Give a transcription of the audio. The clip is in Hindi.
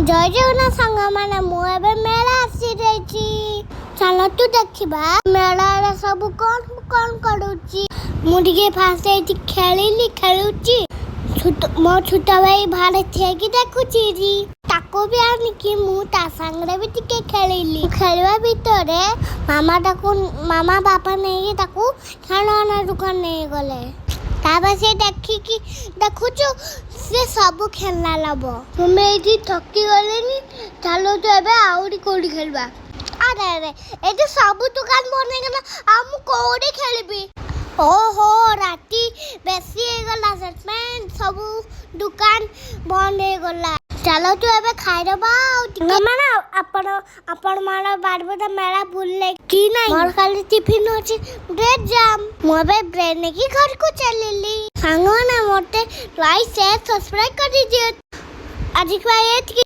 जय जगन्नाथ सांग माने मु एबे मेला आसी जाईची चलो तू देखिबा मेला रे सब कोन कोन करूची मु टिके फास्ट एठी खेलुची मो छोटा भाई भाड़े थे कि देखुची जी ताको भी आनी कि मु ता संगरे भी टिके खेलिली खेलवा भितरे मामा बापा नहीं ताको खाना दुकान नहीं गले ताबा से देखी कि देखुचो से सब खेलना लबो हमें एठी थकी गलेनी चलो तो एबे आउरी कोडी खेलबा अरे अरे एठी सब दुकान बने गला आ मु कोडी खेलबी ओहो राती बेसी हे गला सेटमेंट सब दुकान बंद हे गला चलो तो एबे खाइ रबा माना अपन माना बारबदा मेला भूलले की नहीं मोर खाली टिफिन होची ब्रेड जाम मोबे ब्रेड ने की घर को चलेली सांगो ना मोटे लाइक शेयर सब्सक्राइब कर दीजिए आज की